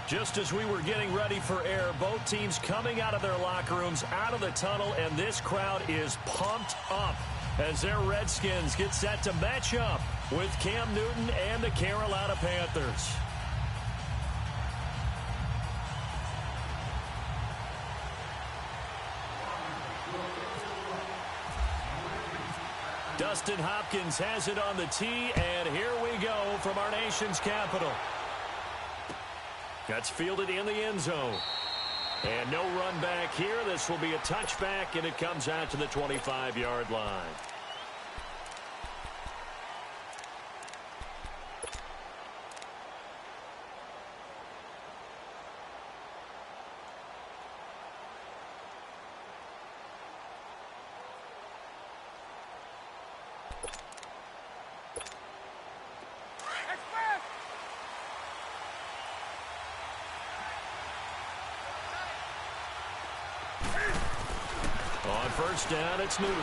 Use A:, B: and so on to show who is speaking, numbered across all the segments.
A: Just as we were getting ready for air, both teams coming out of their locker rooms, out of the tunnel, and this crowd is pumped up as their Redskins get set to match up with Cam Newton and the Carolina Panthers. Dustin Hopkins has it on the tee, and here we go from our nation's capital. That's fielded in the end zone. And no run back here. This will be a touchback, and it comes out to the 25-yard line. On first down, it's Newton.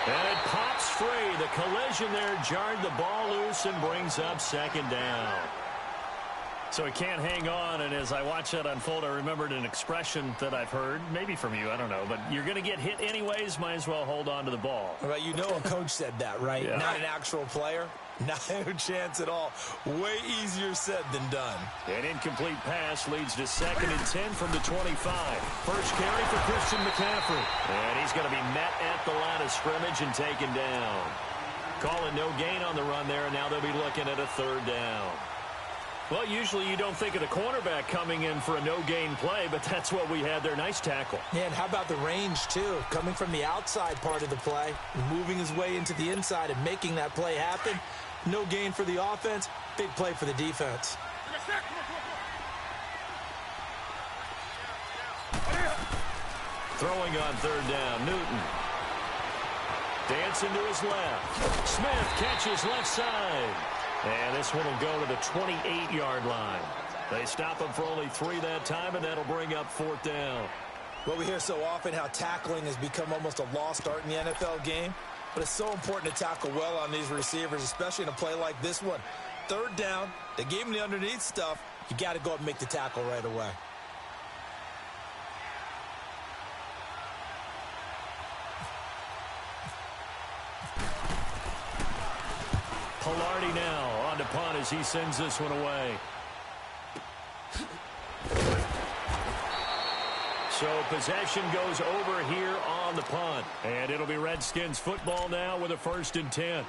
A: And it pops free. The collision there jarred the ball loose and brings up second down. So he can't hang on, and as I watch that unfold, I remembered an expression that I've heard, maybe from you, I don't know, but you're going to get hit anyways, might as well hold on to the ball.
B: Well, you know a coach said that, right?
A: Yeah.
B: Not an actual player. Not a chance at all. Way easier said than done.
A: An incomplete pass leads to 2nd and 10 from the 25. First carry for Christian McCaffrey. And he's going to be met at the line of scrimmage and taken down. Calling no gain on the run there, and now they'll be looking at a 3rd down. Well, usually you don't think of the cornerback coming in for a no-gain play, but that's what we had there. Nice tackle.
B: Yeah, and how about the range, too? Coming from the outside part of the play, moving his way into the inside and making that play happen. No gain for the offense, big play for the defense.
A: Throwing on 3rd down, Newton. Dancing to his left. Smith catches left side. And this one will go to the 28-yard line. They stop him for only 3 that time, and that'll bring up 4th down.
B: Well, we hear so often how tackling has become almost a lost art in the NFL game. But it's so important to tackle well on these receivers, especially in a play like this one. 3rd down, they gave him the underneath stuff. You got to go up and make the tackle right away.
A: Pilardi now on to punt as he sends this one away. So possession goes over here on the punt. And it'll be Redskins football now with a 1st and 10.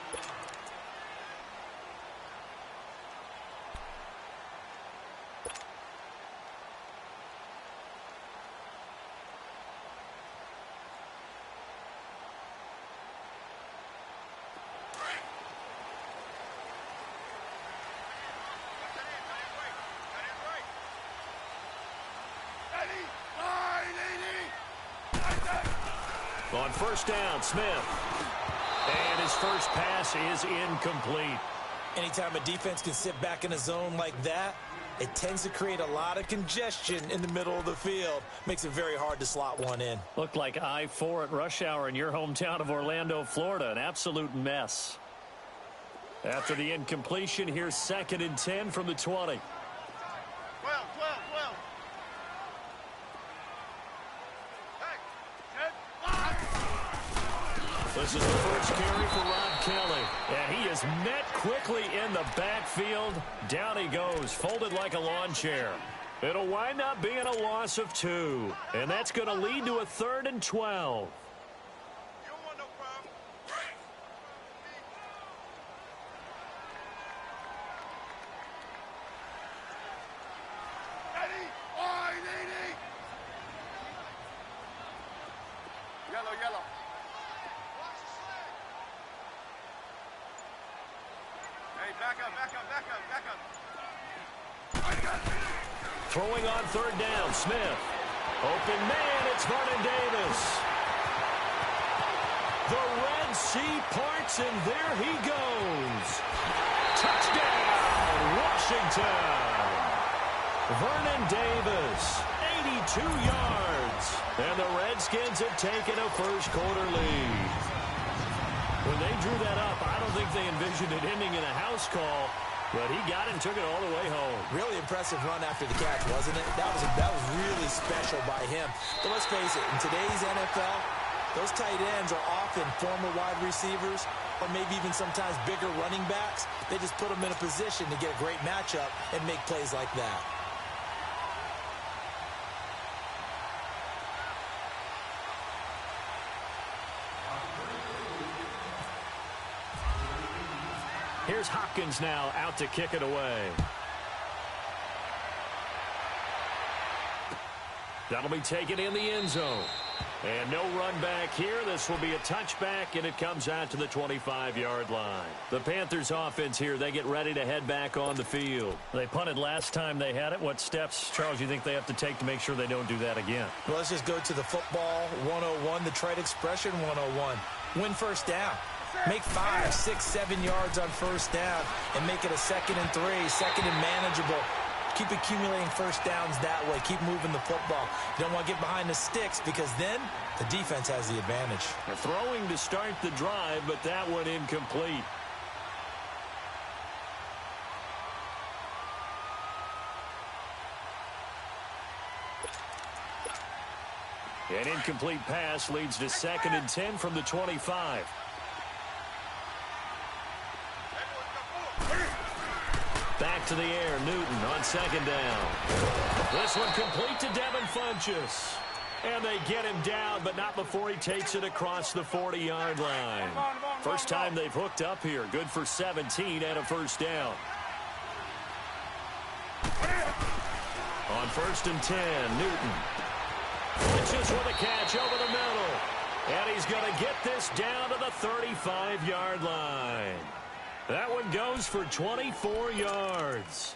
A: On first down, Smith. And his first pass is incomplete.
B: Anytime a defense can sit back in a zone like that, it tends to create a lot of congestion in the middle of the field. Makes it very hard to slot one in.
A: Looked like I-4 at rush hour in your hometown of Orlando, Florida. An absolute mess. After the incompletion, here's 2nd and 10 from the 20. This is the first carry for Rob Kelly. And he is met quickly in the backfield. Down he goes, folded like a lawn chair. It'll wind up being a loss of 2. And that's going to lead to a 3rd and 12. Throwing on 3rd down, Smith. Open man, it's Vernon Davis. The Red Sea parts, and there he goes. Touchdown, Washington. Vernon Davis, 82 yards. And the Redskins have taken a first-quarter lead. When they drew that up, I don't think they envisioned it ending in a house call. But he got it and took it all the way home.
B: Really impressive run after the catch, wasn't it? That was really special by him. But let's face it, in today's NFL, those tight ends are often former wide receivers or maybe even sometimes bigger running backs. They just put them in a position to get a great matchup and make plays like that.
A: Here's Hopkins now out to kick it away. That'll be taken in the end zone. And no run back here. This will be a touchback, and it comes out to the 25-yard line. The Panthers offense here, they get ready to head back on the field. They punted last time they had it. What steps, Charles, you think they have to take to make sure they don't do that again?
B: Well, let's just go to the football 101, the trade expression 101. Win first down. Make 5, 6, 7 yards on first down and make it a 2nd and 3, 2nd and manageable. Keep accumulating first downs that way. Keep moving the football. You don't want to get behind the sticks because then the defense has the advantage.
A: They're throwing to start the drive, but that one incomplete. An incomplete pass leads to 2nd and 10 from the 25. Back to the air, Newton on 2nd down. This one complete to Devin Funchess. And they get him down, but not before he takes it across the 40-yard line. First time they've hooked up here. Good for 17 and a first down. On 1st and 10, Newton. Funchess with a catch over the middle. And he's going to get this down to the 35-yard line. That one goes for 24 yards.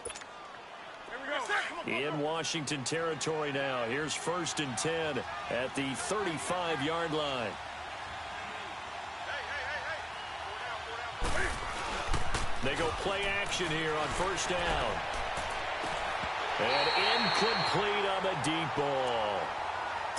A: In Washington territory now. Here's 1st and 10 at the 35-yard line. They go play action here on 1st down. And incomplete on the deep ball.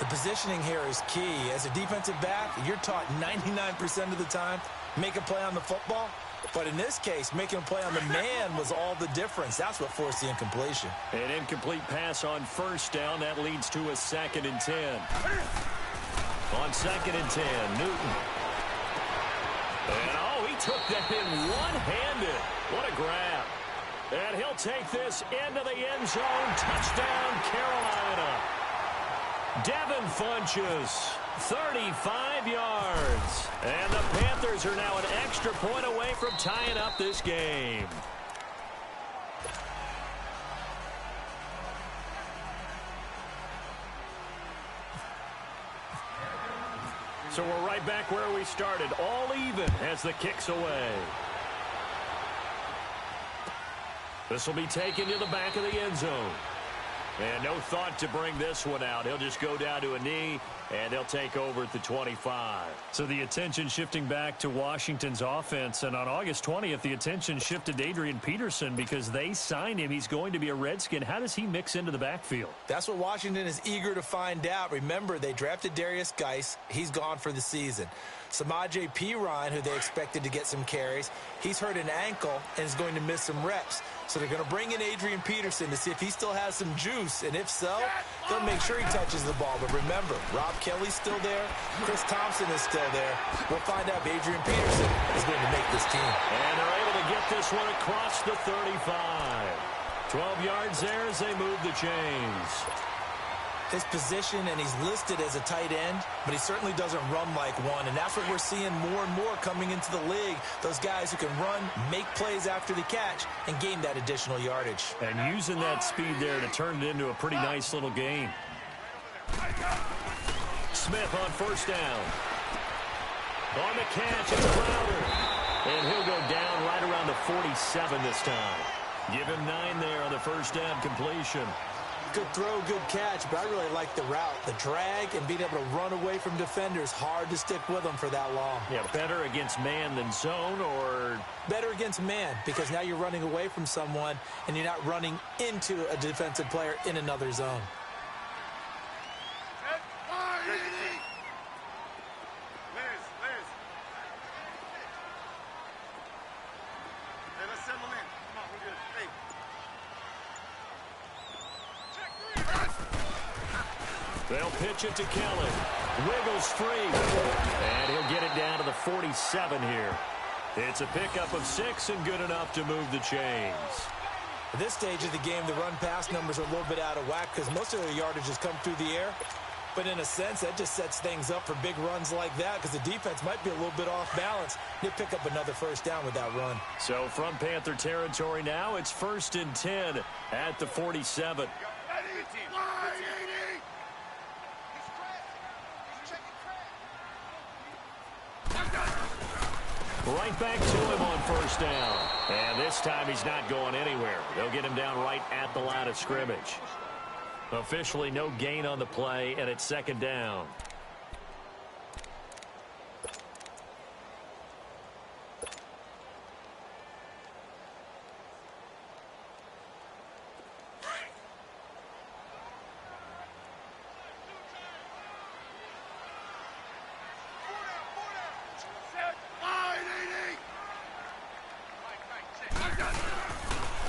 B: The positioning here is key. As a defensive back, you're taught 99% of the time, make a play on the football. But in this case, making a play on the man was all the difference. That's what forced the incompletion.
A: An incomplete pass on 1st down. That leads to a 2nd and 10. On 2nd and 10, Newton. And, oh, he took that in one-handed. What a grab. And he'll take this into the end zone. Touchdown, Carolina. Devin Funchess, 35 yards. And the Panthers are now an extra point away from tying up this game. So we're right back where we started, all even as the kick's away. This will be taken to the back of the end zone. And no thought to bring this one out. He'll just go down to a knee, and they'll take over at the 25. So the attention shifting back to Washington's offense. And on August 20th, the attention shifted to Adrian Peterson because they signed him. He's going to be a Redskin. How does he mix into the backfield?
B: That's what Washington is eager to find out. Remember, they drafted Darius Geis. He's gone for the season. Samaje Perine, who they expected to get some carries, he's hurt an ankle and is going to miss some reps. So they're going to bring in Adrian Peterson to see if he still has some juice. And if so, they'll make sure he touches the ball. But remember, Rob Kelly's still there. Chris Thompson is still there. We'll find out if Adrian Peterson is going to make this team.
A: And they're able to get this one across the 35. 12 yards there as they move the chains.
B: His position, and he's listed as a tight end, but he certainly doesn't run like one, and that's what we're seeing more and more coming into the league. Those guys who can run, make plays after the catch, and gain that additional yardage. And
A: using that speed there to turn it into a pretty nice little game. Smith on 1st down. On the catch, it's Crowder. And he'll go down right around the 47 this time. Give him 9 there on the 1st down completion.
B: Good throw, good catch, but I really like the route. The drag and being able to run away from defenders, hard to stick with them for that long.
A: Yeah, better against man than zone, or?
B: Better against man, because now you're running away from someone and you're not running into a defensive player in another zone.
A: They'll pitch it to Kelly. Wiggles free. And he'll get it down to the 47 here. It's a pickup of 6 and good enough to move the chains.
B: At this stage of the game, the run-pass numbers are a little bit out of whack because most of their yardage has come through the air. But in a sense, that just sets things up for big runs like that because the defense might be a little bit off balance. They pick up another first down with that run.
A: So from Panther territory now, it's 1st and 10 at the 47. Right back to him on first down. And this time he's not going anywhere. They'll get him down right at the line of scrimmage. Officially no gain on the play, and it's 2nd down.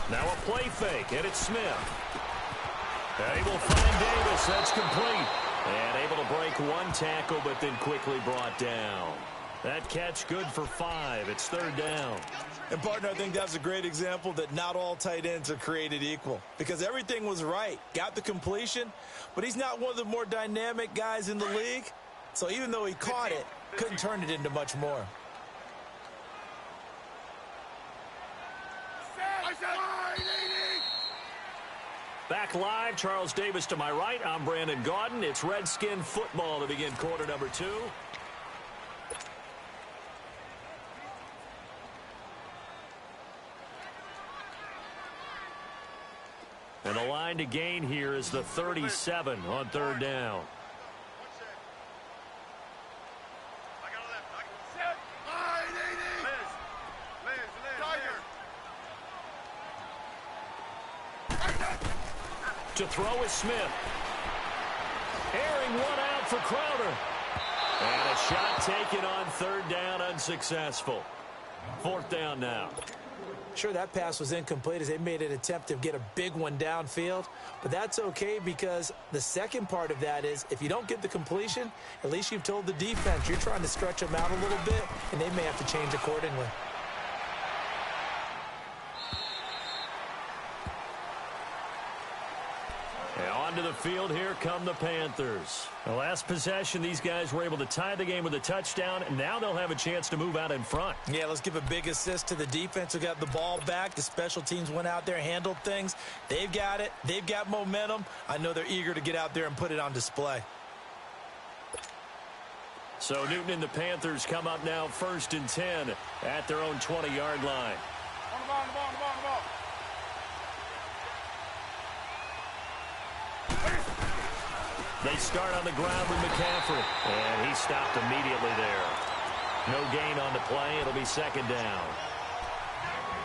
A: Now a play fake, and it's Smith. Able to find Davis. That's complete. And able to break one tackle, but then quickly brought down. That catch good for 5. It's 3rd down.
B: And, partner, I think that's a great example that not all tight ends are created equal because everything was right. Got the completion, but he's not one of the more dynamic guys in the league. So even though he caught it, couldn't turn it into much more.
A: Back live, Charles Davis to my right. I'm Brandon Gaudin. It's Redskin football to begin quarter number 2. And the line to gain here is the 37 on 3rd down. To throw is Smith. Airing one out for Crowder. And a shot taken on 3rd down, unsuccessful. 4th down now.
B: Sure, that pass was incomplete as they made an attempt to get a big one downfield. But that's okay because the second part of that is if you don't get the completion, at least you've told the defense you're trying to stretch them out a little bit, and they may have to change accordingly.
A: Onto the field, here come the Panthers. The last possession, these guys were able to tie the game with a touchdown, and now they'll have a chance to move out in front. Yeah, let's give a big assist to the defense who got the ball back. The special teams went out there, handled things. They've got it. They've got momentum. I know they're eager to get out there and put it on display. So Newton and the Panthers come up now 1st and 10 at their own 20-yard line.
C: On the ball, on the ball, on the ball, on the ball.
A: They start on the ground with McCaffrey, and he stopped immediately there. No gain on the play. It'll be 2nd down.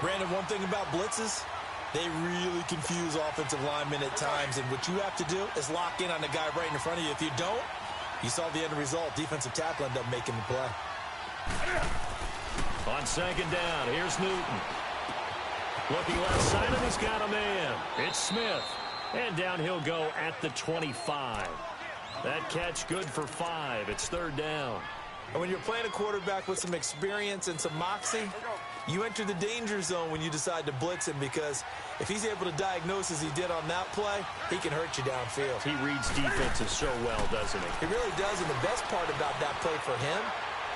A: Brandon, one thing about blitzes, they really confuse offensive linemen at times, and what you have to do is lock in on the guy right in front of you. If you don't, you saw the end result. Defensive tackle ended up making the play. On 2nd down, here's Newton. Looking left side, and he's got a man. It's Smith. And down he'll go at the 25. That catch good for 5. It's 3rd down. And when you're playing a quarterback with some experience and some moxie, you enter the danger zone when you decide to blitz him because if he's able to diagnose as he did on that play, he can hurt you downfield. He reads defenses so well, doesn't he? He really does, and the best part about that play for him,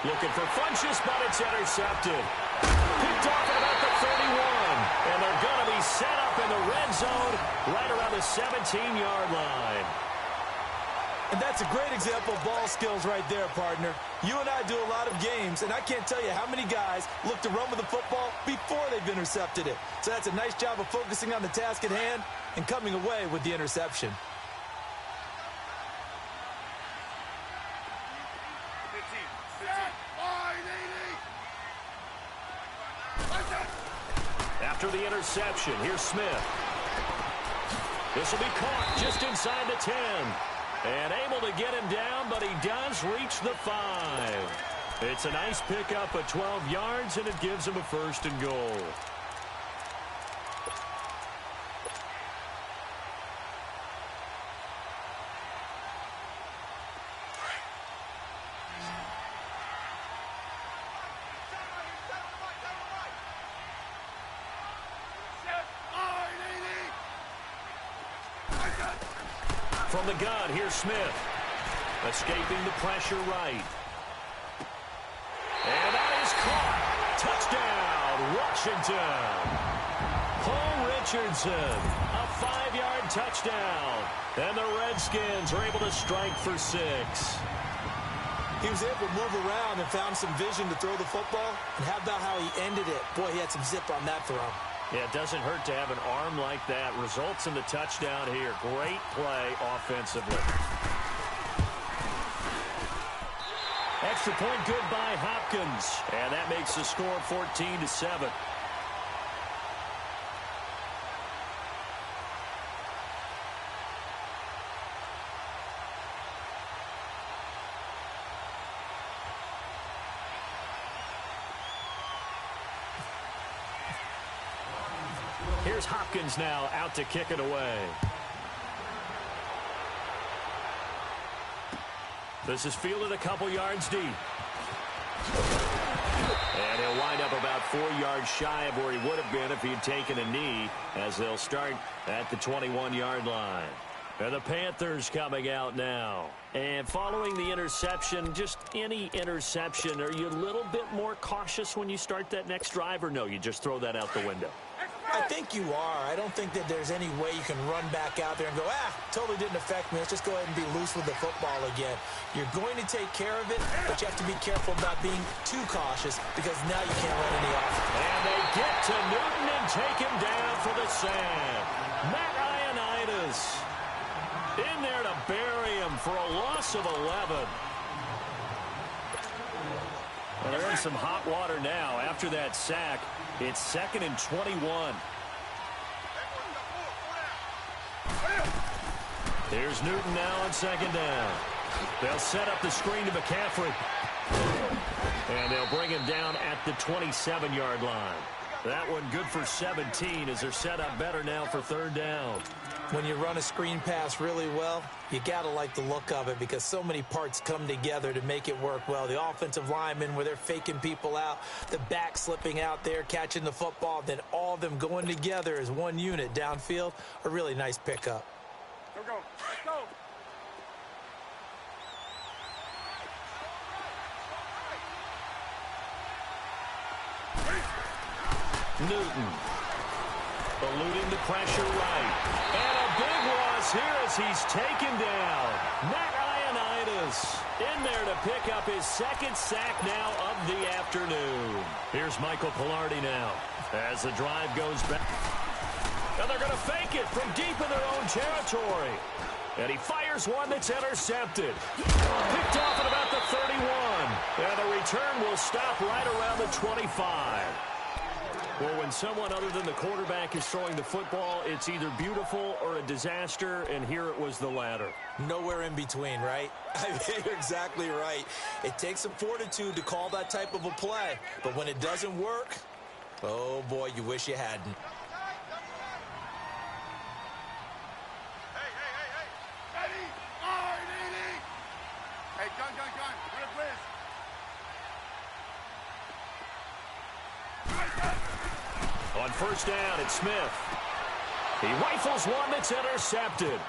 A: looking for Funchess, but it's intercepted. Picked off at about the 31. And they're going to be set up in the red zone right around the 17-yard line. And that's a great example of ball skills right there, partner. You and I do a lot of games, and I can't tell you how many guys look to run with the football before they've intercepted it. So that's a nice job of focusing on the task at hand and coming away with the interception. After the interception, here's Smith. This will be caught just inside the 10. And able to get him down, but he does reach the 5. It's a nice pickup of 12 yards, and it gives him a 1st and goal. From the gun, here's Smith. Escaping the pressure right. And that is caught. Touchdown, Washington. Paul Richardson, a 5-yard touchdown. And the Redskins are able to strike for 6.
B: He was able to move around and found some vision to throw the football. And how about how he ended it? Boy, he had some zip on that throw.
A: Yeah, it doesn't hurt to have an arm like that. Results in the touchdown here. Great play offensively. Extra point good by Hopkins. And that makes the score 14-7. Here's Hopkins now out to kick it away. This is fielded a couple yards deep. And he'll wind up about 4 yards shy of where he would have been if he had taken a knee, as they'll start at the 21-yard line. And the Panthers coming out now. And following the interception, just any interception, are you a little bit more cautious when you start that next drive, or no, you just throw that out the window?
B: I think you are. I don't think that there's any way you can run back out there and go, totally didn't affect me. Let's just go ahead and be loose with the football again. You're going to take care of it, but you have to be careful about being too cautious because now you can't run any offense.
A: And they get to Newton and take him down for the sack. Matt Ioannidis in there to bury him for a loss of 11. Well, they're in some hot water now. After that sack, it's 2nd and 21. Here's Newton now on 2nd down. They'll set up the screen to McCaffrey. And they'll bring him down at the 27-yard line. That one good for 17 as they're set up better now for 3rd down.
B: When you run a screen pass really well, you got to like the look of it because so many parts come together to make it work well. The offensive linemen where they're faking people out, the back slipping out there, catching the football, then all of them going together as one unit downfield. A really nice pickup.
C: Let's go. Let's go.
A: Newton eluding the pressure right. And a big loss here as he's taken down. Matt Ioannidis in there to pick up his 2nd sack now of the afternoon. Here's Michael Pilardi now as the drive goes back. And they're going to fake it from deep in their own territory. And he fires one that's intercepted. Picked off at about the 31. And the return will stop right around the 25. Well, when someone other than the quarterback is throwing the football, it's either beautiful or a disaster, and here it was the latter.
B: Nowhere in between, right? I mean, you're exactly right. It takes some fortitude to call that type of a play, but when it doesn't work, oh boy, you wish you hadn't.
C: Hey, John, what a blitz.
A: On 1st down, it's Smith. He rifles one that's intercepted.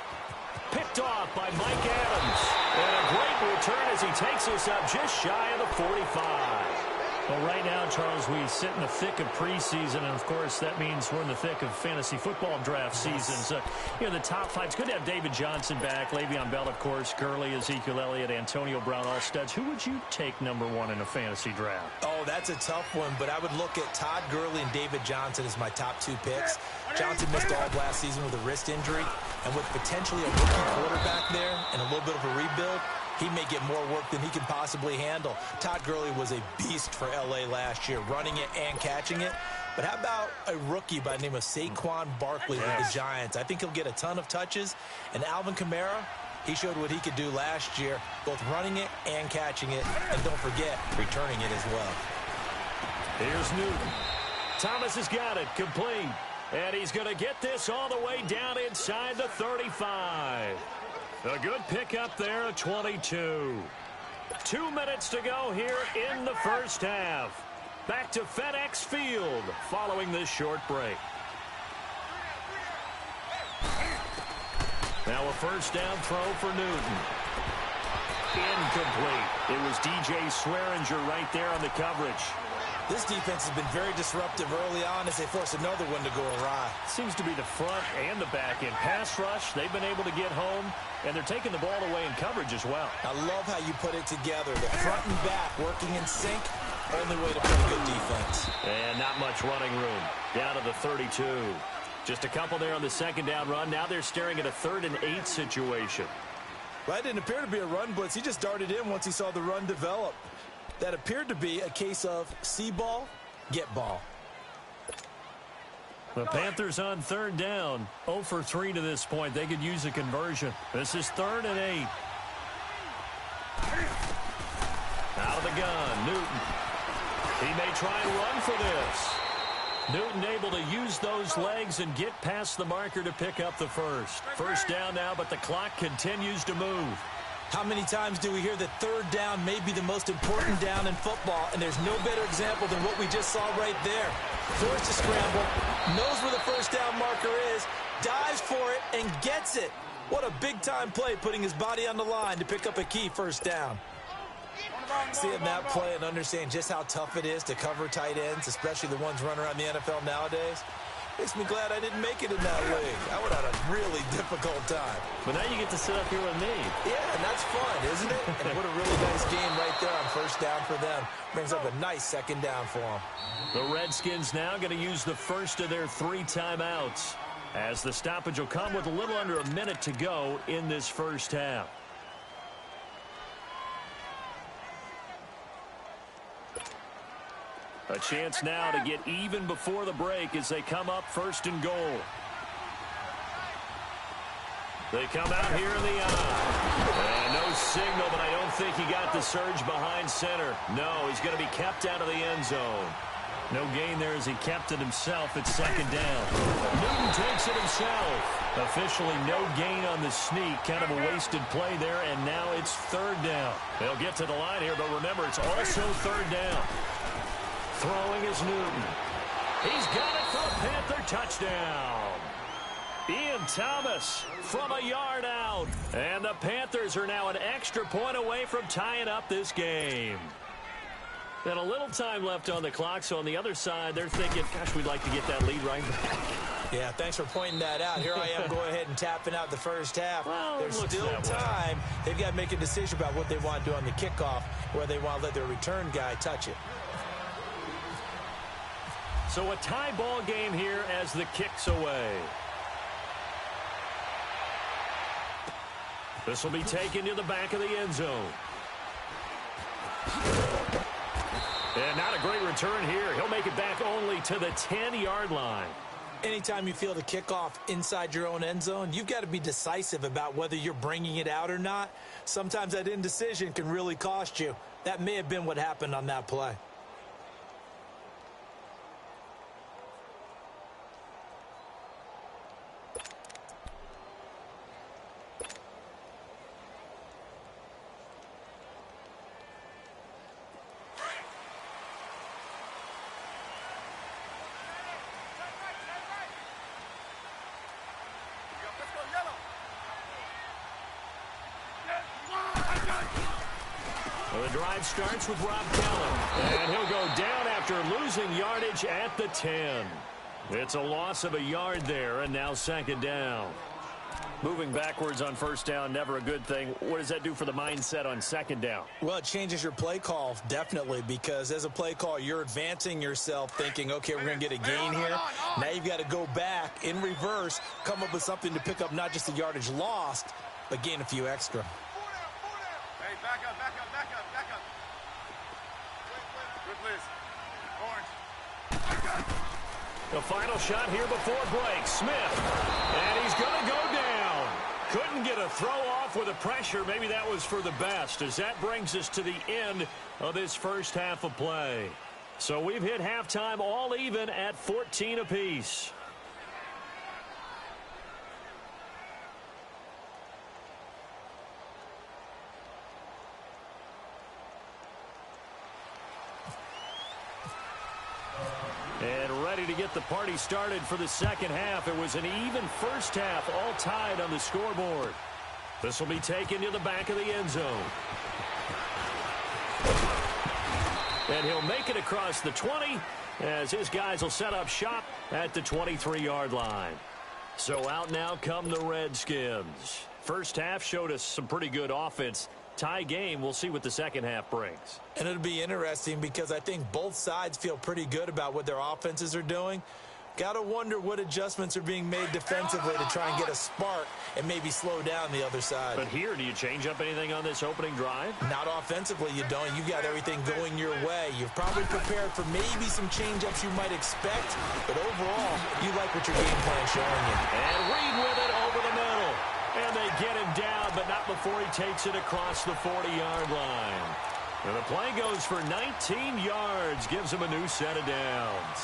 A: Picked off by Mike Adams. And a great return as he takes us up just shy of the 45.
D: Well, right now, Charles, we sit in the thick of preseason, and, of course, that means we're in the thick of fantasy football draft season. So, the top 5. It's good to have David Johnson back, Le'Veon Bell, of course, Gurley, Ezekiel Elliott, Antonio Brown, all studs. Who would you take #1 in a fantasy draft?
B: Oh, that's a tough one, but I would look at Todd Gurley and David Johnson as my top 2 picks. Johnson missed all of last season with a wrist injury, and with potentially a rookie quarterback there and a little bit of a rebuild, he may get more work than he can possibly handle. Todd Gurley was a beast for L.A. last year, running it and catching it. But how about a rookie by the name of Saquon Barkley with the Giants? I think he'll get a ton of touches. And Alvin Kamara, he showed what he could do last year, both running it and catching it. And don't forget, returning it as well.
A: Here's Newton. Thomas has got it, complete. And he's going to get this all the way down inside the 35. A good pickup there at 22. 2 minutes to go here in the 1st half. Back to FedEx Field following this short break. Now a first down throw for Newton. Incomplete. It was DJ Swearinger right there on the coverage.
B: This defense has been very disruptive early on as they force another one to go awry.
D: Seems to be the front and the back end. Pass rush, they've been able to get home, and they're taking the ball away in coverage as well.
B: I love how you put it together. The front and back working in sync. Only way to play good defense.
A: And not much running room. Down to the 32. Just a couple there on the second down run. Now they're staring at a 3rd and 8 situation.
B: Well, that didn't appear to be a run blitz. He just darted in once he saw the run develop. That appeared to be a case of see ball, get ball.
D: The Panthers on 3rd down. 0 for 3 to this point. They could use a conversion. This is 3rd and 8.
A: Out of the gun, Newton. He may try and run for this.
D: Newton able to use those legs and get past the marker to pick up the first. First down now, but the clock continues to move.
B: How many times do we hear that 3rd down may be the most important down in football, and there's no better example than what we just saw right there. Forced to scramble, knows where the first down marker is, dives for it, and gets it. What a big-time play, putting his body on the line to pick up a key first down. Seeing that play and understanding just how tough it is to cover tight ends, especially the ones running around the NFL nowadays, makes me glad I didn't make it in that league. I would have had a really difficult time.
D: But now you get to sit up here with me.
B: Yeah, and that's fun, isn't it? And what a really nice game right there on first down for them. Brings up a nice second down for them.
D: The Redskins now going to use the first of their 3 timeouts, as the stoppage will come with a little under a minute to go in this first half. A chance now to get even before the break as they come up 1st and goal. They come out here in the eye. And no signal, but I don't think he got the surge behind center. No, he's going to be kept out of the end zone. No gain there as he kept it himself at 2nd down. Newton takes it himself. Officially no gain on the sneak. Kind of a wasted play there, and now it's 3rd down. They'll get to the line here, but remember, it's also 3rd down. Throwing is Newton. He's got it for a Panther touchdown. Ian Thomas from a yard out. And the Panthers are now an extra point away from tying up this game. And a little time left on the clock, so on the other side, they're thinking, gosh, we'd like to get that lead right back.
B: Yeah, thanks for pointing that out. Here I am going ahead and tapping out the first half.
D: Well,
B: there's still time. They've got to make a decision about what they want to do on the kickoff, where they want to let their return guy touch it.
D: So a tie ball game here as the kick's away. This will be taken to the back of the end zone. And not a great return here. He'll make it back only to the 10-yard line.
B: Anytime you feel the kickoff inside your own end zone, you've got to be decisive about whether you're bringing it out or not. Sometimes that indecision can really cost you. That may have been what happened on that play.
D: Well, the drive starts with Rob Kelly, and he'll go down after losing yardage at the 10. It's a loss of a yard there, and now 2nd down. Moving backwards on first down, never a good thing. What does that do for the mindset on 2nd down?
B: Well, it changes your play call, definitely, because as a play call, you're advancing yourself thinking, okay, we're going to get a gain here. Now you've got to go back in reverse, come up with something to pick up not just the yardage lost, but gain a few extra.
C: Hey, back up, back up, back up, back up. Good blitz. Orange.
D: The final shot here before break. Smith, and he's going to go down. Couldn't get a throw off with the pressure. Maybe that was for the best, as that brings us to the end of this first half of play. So we've hit halftime all even at 14 apiece. And ready
A: ready to get the party started for the second half. It was an even first half, all tied on the scoreboard. This will be taken to the back of the end zone. And he'll make it across the 20 as his guys will set up shop at the 23-yard line. So out now come the Redskins. First half showed us some pretty good offense. Tie game, we'll see what the second half brings.
B: And it'll be interesting because I think both sides feel pretty good about what their offenses are doing. Got to wonder what adjustments are being made defensively to try and get a spark and maybe slow down the other side.
A: But here, do you change up anything on this opening drive?
B: Not offensively, you don't. You've got everything going your way. You've probably prepared for maybe some change-ups you might expect, but overall, you like what your game plan's showing you.
A: And Reed with it over the middle. And they get him down, but not before he takes it across the 40-yard line. And the play goes for 19 yards, gives him a new set of downs.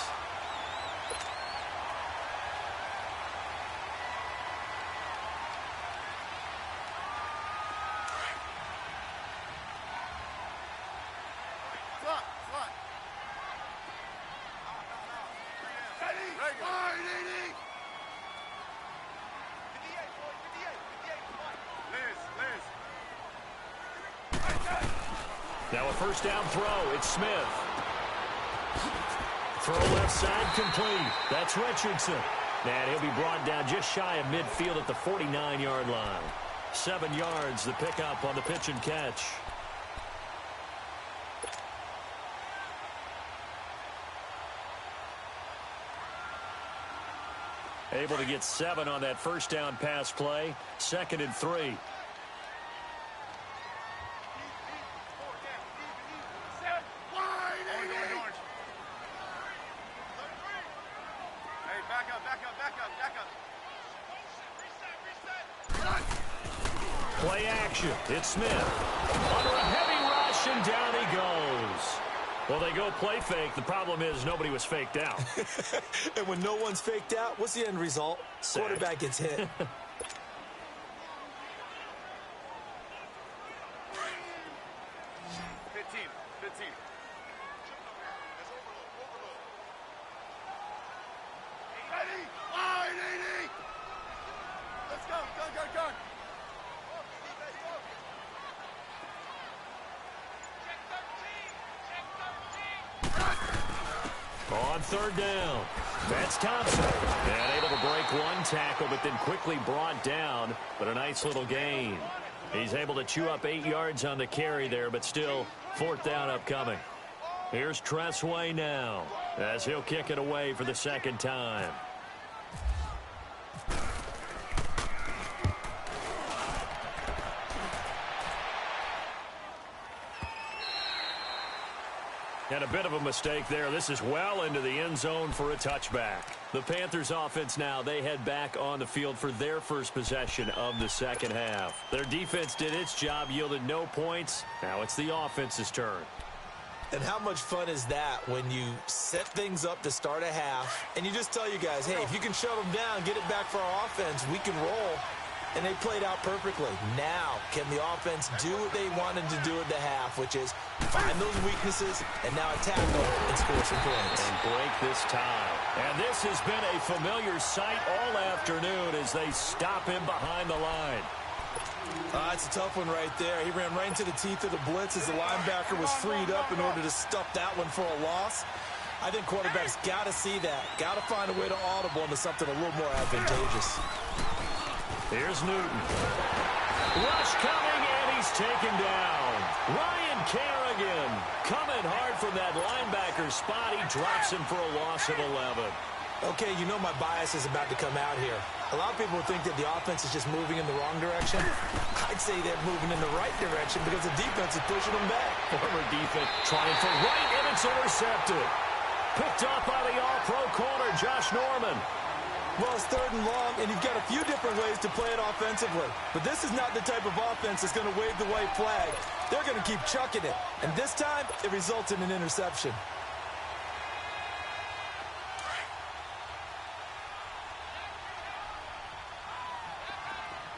A: Now a first down throw. It's Smith. Throw left side complete. That's Richardson. And he'll be brought down just shy of midfield at the 49-yard line. 7 yards, the pickup on the pitch and catch. Able to get 7 on that first down pass play. 2nd and 3. Play action. It's Smith. Under a heavy rush, and down he goes. Well, they go play fake. The problem is nobody was faked out.
B: And when no one's faked out, what's the end result?
A: Sack.
B: Quarterback gets hit.
C: 15. Ready? Wide 80. Let's go. Go.
A: On third down, that's Thompson. And able to break one tackle, but then quickly brought down. But a nice little gain. He's able to chew up 8 yards on the carry there, but still 4th down upcoming. Here's Tressway now as he'll kick it away for the second time. And a bit of a mistake there. This is well into the end zone for a touchback. The Panthers offense now, they head back on the field for their first possession of the second half. Their defense did its job, yielded no points. Now it's the offense's turn.
B: And how much fun is that when you set things up to start a half and you just tell you guys, hey, if you can shut them down, get it back for our offense, we can roll. And they played out perfectly. Now, can the offense do what they wanted to do at the half, which is find those weaknesses and now attack them and score some points.
A: And break this tie. And this has been a familiar sight all afternoon as they stop him behind the line.
B: It's a tough one right there. He ran right into the teeth of the blitz as the linebacker was freed up in order to stuff that one for a loss. I think quarterbacks got to see that. Got to find a way to audible into something a little more advantageous.
A: Here's Newton. Rush coming, and he's taken down. Ryan Kerrigan coming hard from that linebacker spot. He drops him for a loss of 11.
B: Okay, you know my bias is about to come out here. A lot of people think that the offense is just moving in the wrong direction. I'd say they're moving in the right direction because the defense is pushing them back.
A: Former defense trying for right, and it's intercepted. Picked off by the all-pro corner, Josh Norman.
B: Well, it's 3rd and long, and you've got a few different ways to play it offensively. But this is not the type of offense that's going to wave the white flag. They're going to keep chucking it. And this time, it results in an interception.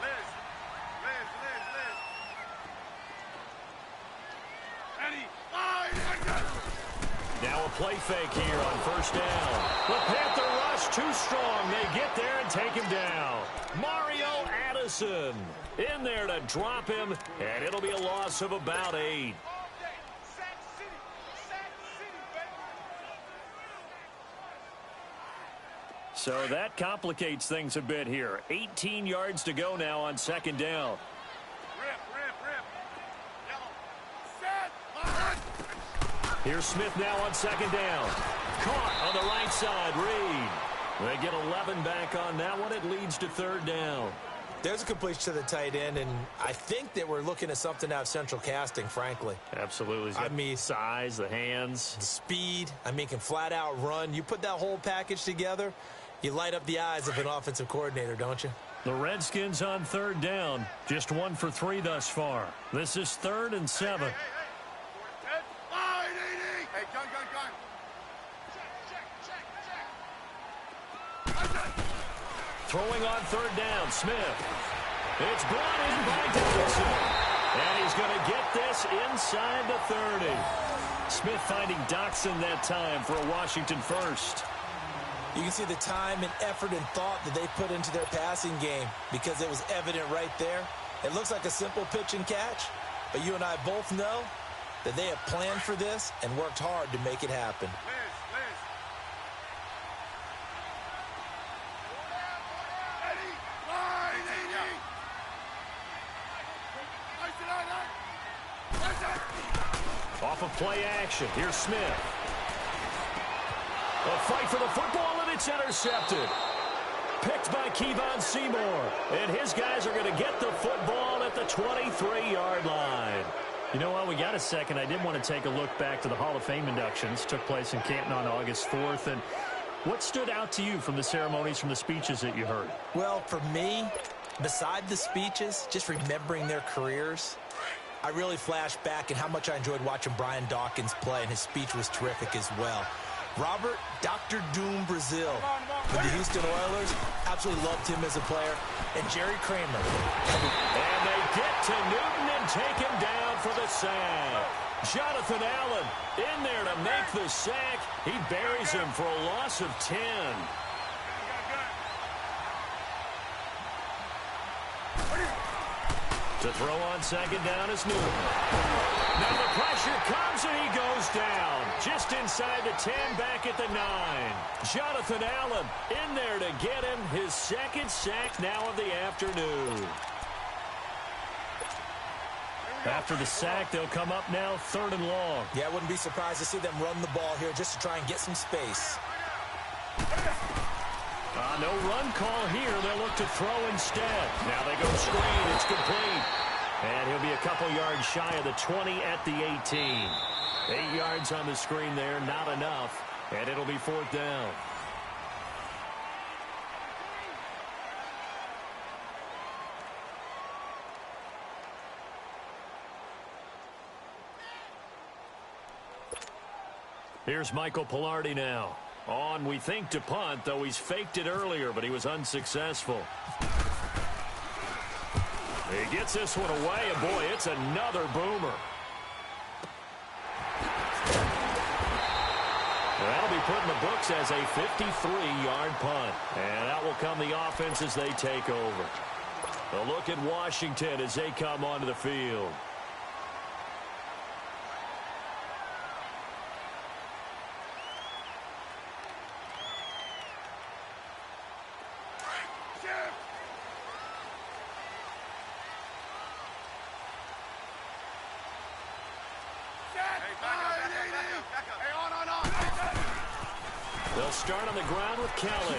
C: Liz. Ready? Wide.
A: Now a play fake here on first down. The Panther rush too strong. They get there and take him down. Mario Addison in there to drop him, and it'll be a loss of about 8. So that complicates things a bit here. 18 yards to go now on second down. Here's Smith now on second down. Caught on the right side. Reed. They get 11 back on that one. It leads to third down.
B: There's a completion to the tight end, and I think that we're looking at something out of central casting, frankly.
D: Absolutely.
B: I mean,
D: size, the hands.
B: the speed. I mean, can flat out run. You put that whole package together, you light up the eyes of an offensive coordinator, don't you?
D: The Redskins on third down. Just 1 for 3 thus far. This is 3rd and 7.
C: Hey, gun.
A: Throwing on third down, Smith. It's brought in by Davidson. And he's going to get this inside the 30. Smith finding Doxson that time for a Washington first.
B: You can see the time and effort and thought that they put into their passing game because it was evident right there. It looks like a simple pitch and catch, but you and I both know that they have planned for this and worked hard to make it happen.
A: Off of play action. Here's Smith. A fight for the football, and it's intercepted. Picked by Kevon Seymour. And his guys are going to get the football at the 23-yard line.
D: You know what? We got a second. I did want to take a look back to the Hall of Fame inductions. Took place in Canton on August 4th. And what stood out to you from the ceremonies, from the speeches that you heard?
B: Well, for me, beside the speeches, just remembering their careers, I really flashed back at how much I enjoyed watching Brian Dawkins play, and his speech was terrific as well. Robert Dr. Doom Brazil with the Houston Oilers, absolutely loved him as a player. And Jerry Kramer.
A: And they get to Newton and take him down for the sack. Jonathan Allen in there to make the sack. He buries him for a loss of 10. To throw on second down is Newton. Now the pressure comes and he goes down. Just inside the 10, back at the 9. Jonathan Allen in there to get him his second sack now of the afternoon.
D: After the sack, they'll come up now 3rd and long.
B: Yeah, I wouldn't be surprised to see them run the ball here just to try and get some space.
A: No run call here. They'll look to throw instead. Now they go screen. It's complete. And he'll be a couple yards shy of the 20 at the 18. 8 yards on the screen there. Not enough. And it'll be 4th down. Here's Michael Pilardi now. On, we think, to punt, though he's faked it earlier, but he was unsuccessful. He gets this one away, and boy, it's another boomer. That'll be put in the books as a 53-yard punt. And that will come the offense as they take over. A look at Washington as they come onto the field. They'll start on the ground with Kelly.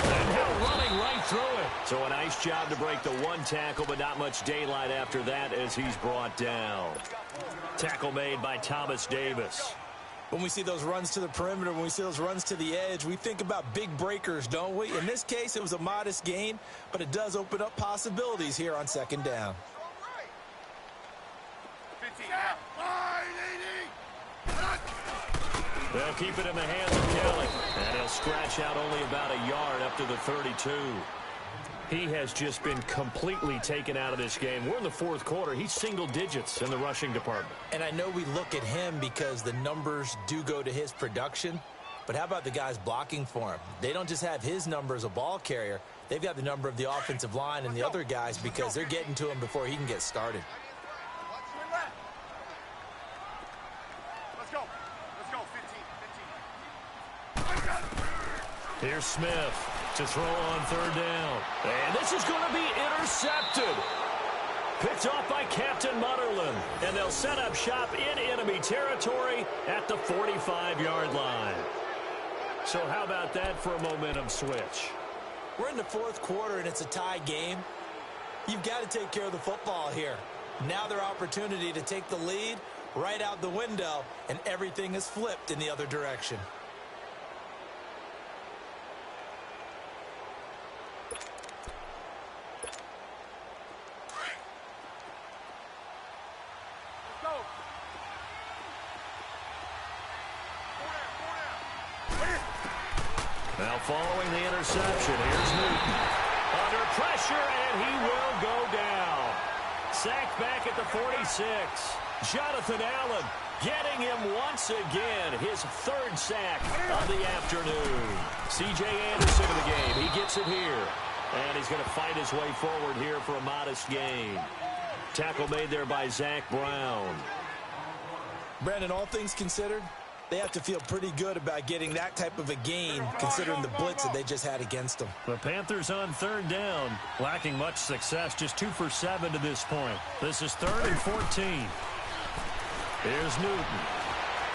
A: And now running right through it. So a nice job to break the one tackle, but not much daylight after that as he's brought down. Tackle made by Thomas Davis.
B: When we see those runs to the perimeter, when we see those runs to the edge, we think about big breakers, don't we? In this case, it was a modest gain, but it does open up possibilities here on second down.
A: They'll keep it in the hands of Kelly. And he'll scratch out only about a yard up to the 32. He has just been completely taken out of this game. We're in the fourth quarter. He's single digits in the rushing department.
B: And I know we look at him because the numbers do go to his production, but how about the guys blocking for him? They don't just have his number as a ball carrier. They've got the number of the offensive line and the other guys because they're getting to him before he can get started.
C: Let's go. Let's go. 15.
A: Here's Smith to throw on third down. And this is going to be intercepted. Picked off by Captain Mutterland. And they'll set up shop in enemy territory at the 45-yard line. So how about that for a momentum switch?
B: We're in the fourth quarter, and it's a tie game. You've got to take care of the football here. Now their opportunity to take the lead right out the window, and everything is flipped in the other direction.
A: Now following the interception, here's Newton. Under pressure, and he will go down. Sacked back at the 46. Jonathan Allen getting him once again, his third sack of the afternoon. C.J. Anderson in the game. He gets it here. And he's going to fight his way forward here for a modest gain. Tackle made there by Zach Brown.
B: Brandon, all things considered, they have to feel pretty good about getting that type of a gain, considering the blitz that they just had against them.
D: The Panthers on third down, lacking much success, just 2 for 7 to this point. This is 3rd and 14.
A: Here's Newton.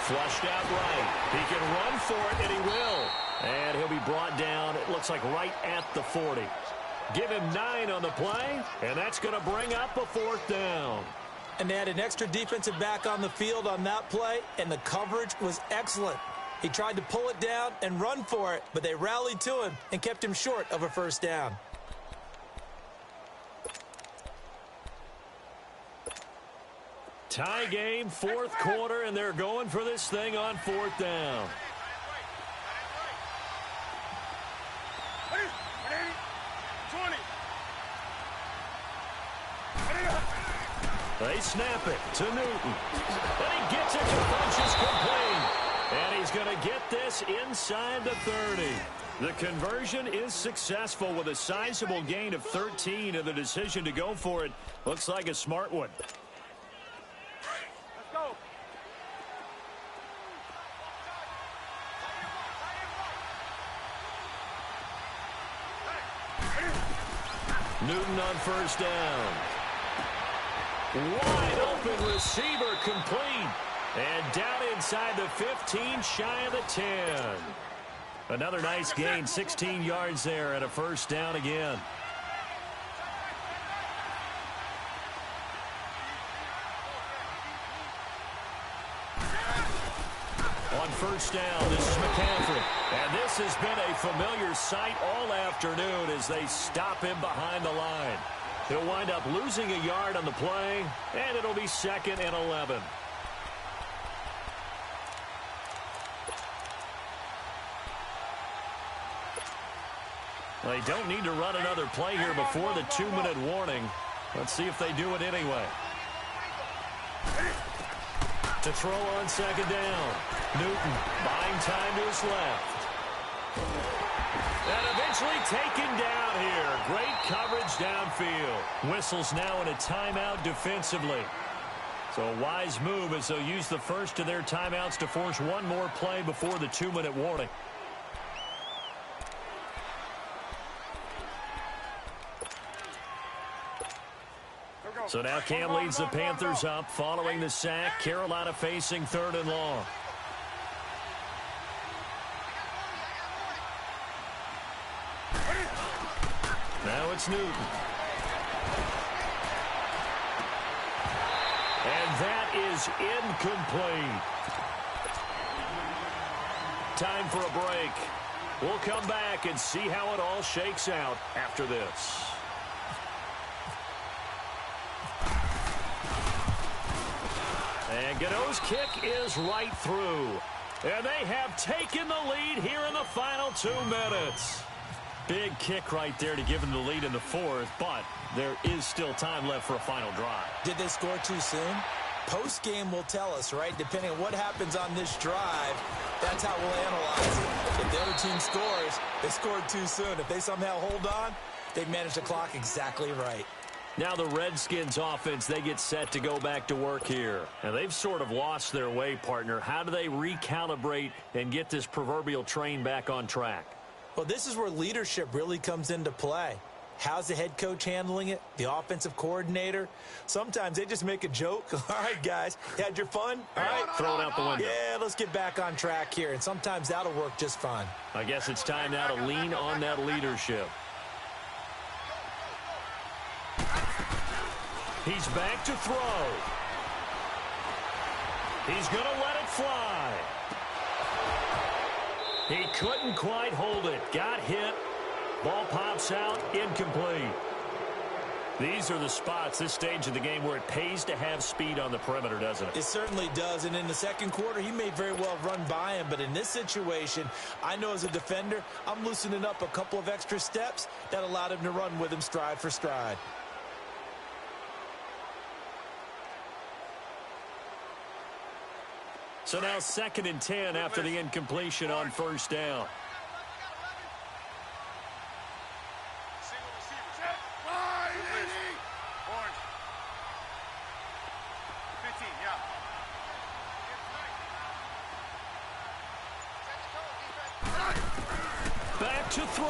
A: Flushed out right. He can run for it, and he will. And he'll be brought down, it looks like right at the 40. Give him 9 on the play, and that's going to bring up a 4th down.
B: And they had an extra defensive back on the field on that play, and the coverage was excellent. He tried to pull it down and run for it, but they rallied to him and kept him short of a first down.
A: Tie game, 4th quarter, and they're going for this thing on 4th down. They snap it to Newton. And he gets it to Funchess complete. And he's going to get this inside the 30. The conversion is successful with a sizable gain of 13, and the decision to go for it looks like a smart one.
C: Let's go.
A: Newton on first down. Wide open receiver complete. And down inside the 15, shy of the 10. Another nice gain, 16 yards there and a first down again. On first down, this is McCaffrey. And this has been a familiar sight all afternoon as they stop him behind the line. He'll wind up losing a yard on the play, and it'll be 2nd and 11. They don't need to run another play here before the 2-minute warning. Let's see if they do it anyway. To throw on 2nd down. Newton buying time to his left. And eventually taken down here. Great coverage downfield. Whistles now in a timeout defensively. So a wise move as they'll use the first of their timeouts to force one more play before the 2-minute warning. So now Cam leads the Panthers up following the sack. Carolina facing 3rd and long. Now it's Newton. And that is incomplete. Time for a break. We'll come back and see how it all shakes out after this. And Godot's kick is right through. And they have taken the lead here in the final 2 minutes.
D: Big kick right there to give them the lead in the fourth, but there is still time left for a final drive.
B: Did they score too soon? Post-game will tell us, right? Depending on what happens on this drive, that's how we'll analyze it. If the other team scores, they scored too soon. If they somehow hold on, they manage the clock exactly right.
A: Now the Redskins offense, they get set to go back to work here.
D: And they've sort of lost their way, partner. How do they recalibrate and get this proverbial train back on track?
B: Well, this is where leadership really comes into play. How's the head coach handling it? The offensive coordinator? Sometimes they just make a joke. All right, guys, you had your fun? All right.
D: Throw it out the window.
B: Yeah, let's get back on track here. And sometimes that'll work just fine.
D: I guess it's time now to lean on that leadership. He's back to throw. He's going to let it fly. He couldn't quite hold it. Got hit. Ball pops out. Incomplete. These are the spots, this stage of the game, where it pays to have speed on the perimeter, doesn't it?
B: It certainly does. And in the second quarter, he may very well run by him. But in this situation, I know as a defender, I'm loosening up a couple of extra steps that allowed him to run with him stride for stride.
D: So now 2nd and 10 after the incompletion on first down.
C: Single receiver. Check. Orange. 15, yeah.
D: Back to throw.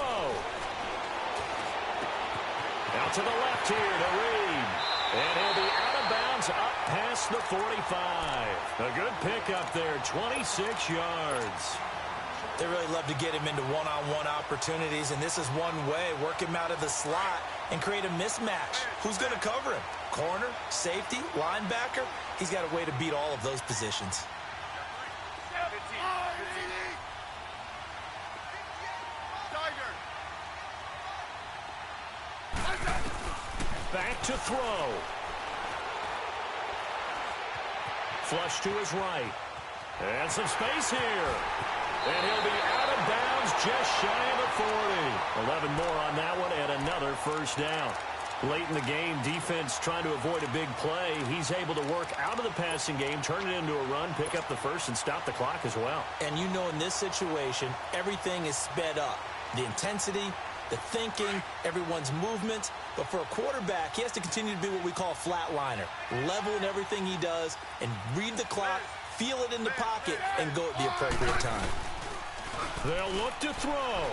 D: Out to the left here to Reed. And he'll be out of bounds up past the 45. A good pickup there, 26 yards.
B: They really love to get him into one-on-one opportunities, and this is one way. Work him out of the slot and create a mismatch. Who's going to cover him? Corner, safety, linebacker? He's got a way to beat all of those positions.
C: 15.
D: Back to throw. Flush to his right. And some space here. And he'll be out of bounds just shy of the 40. 11 more on that one and another first down. Late in the game, defense trying to avoid a big play. He's able to work out of the passing game, turn it into a run, pick up the first, and stop the clock as well.
B: And you know in this situation, everything is sped up. The intensity, the thinking, everyone's movement. But for a quarterback, he has to continue to be what we call a flatliner. Level in everything he does and read the clock, feel it in the pocket, and go at the appropriate time.
D: They'll look to throw.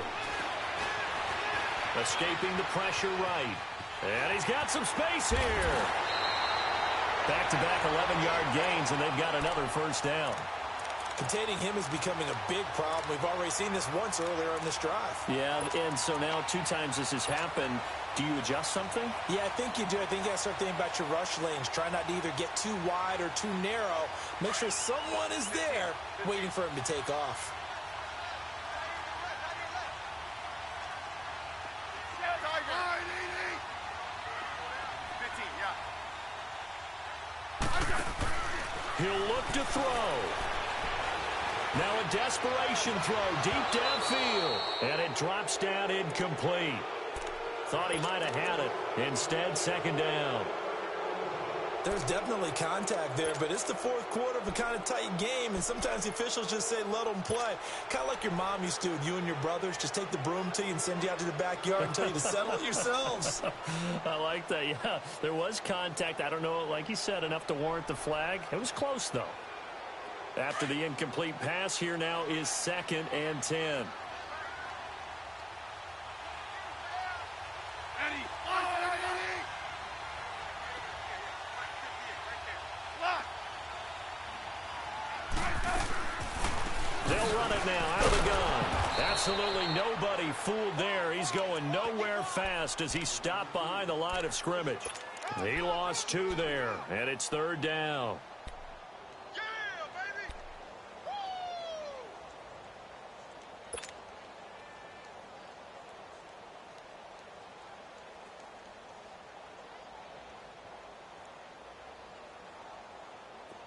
D: Escaping the pressure right. And he's got some space here. Back-to-back 11-yard gains, and they've got another first down.
B: Containing him is becoming a big problem. We've already seen this once earlier on this drive.
D: Yeah, and so now 2 times this has happened. Do you adjust something?
B: Yeah, I think you do. I think you got to start thinking about your rush lanes. Try not to either get too wide or too narrow. Make sure someone is there waiting for him to take off.
D: He'll look to throw. Now a desperation throw deep downfield. And it drops down incomplete. Thought he might have had it. Instead, 2nd down.
B: There's definitely contact there, but it's the fourth quarter of a kind of tight game, and sometimes the officials just say, let them play. Kind of like your mom used to with you and your brothers. Just take the broom to you and send you out to the backyard and tell you to settle it yourselves.
D: I like that, yeah. There was contact. I don't know, like you said, enough to warrant the flag. It was close, though. After the incomplete pass, here now is 2nd and 10. They'll run it now out of the gun. Absolutely nobody fooled there. He's going nowhere fast as he stopped behind the line of scrimmage. He lost 2 there, and it's 3rd down.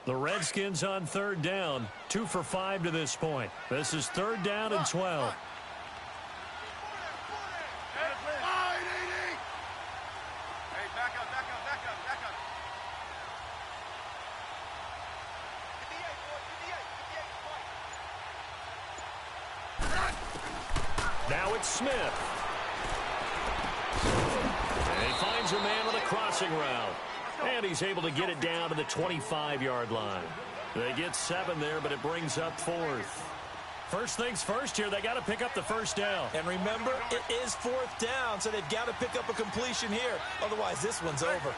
D: The Redskins on 3rd down, 2 for 5 to this point. This is 3rd down and 12.
C: back up, back up, back up, back up. Get the 8, boy, get the 8,
A: Now it's Smith. And he finds a man on the crossing route. And he's able to get it down to the 25-yard line. They get 7 there, but it brings up 4th.
D: First things first here, they got to pick up the first down.
B: And remember, it is 4th down, so they've got to pick up a completion here. Otherwise, this one's over.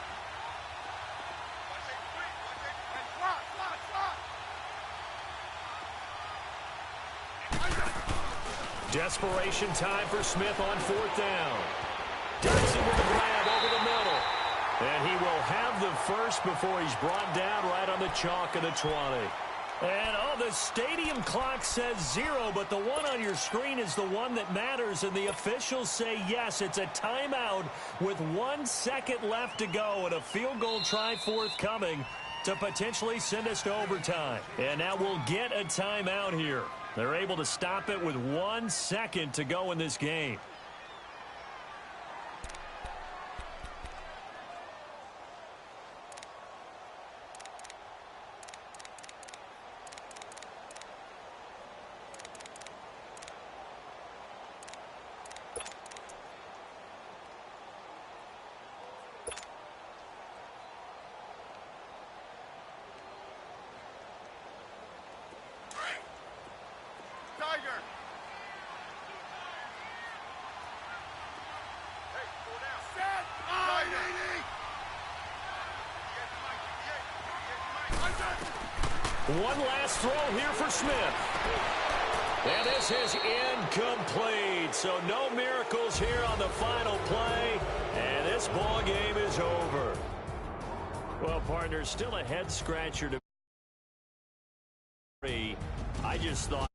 A: Desperation time for Smith on 4th down. Dixon with the grab over the middle. And he will have the first before he's brought down right on the chalk of the 20.
D: And, the stadium clock says 0, but the one on your screen is the one that matters, and the officials say yes, it's a timeout with 1 second left to go and a field goal try forthcoming to potentially send us to overtime. And now we'll get a timeout here. They're able to stop it with 1 second to go in this game.
C: Tiger. Hey, go down. Set.
A: One last throw here for Smith. And this is incomplete. So no miracles here on the final play. And this ball game is over. Well, partner, still a head scratcher to me. I just thought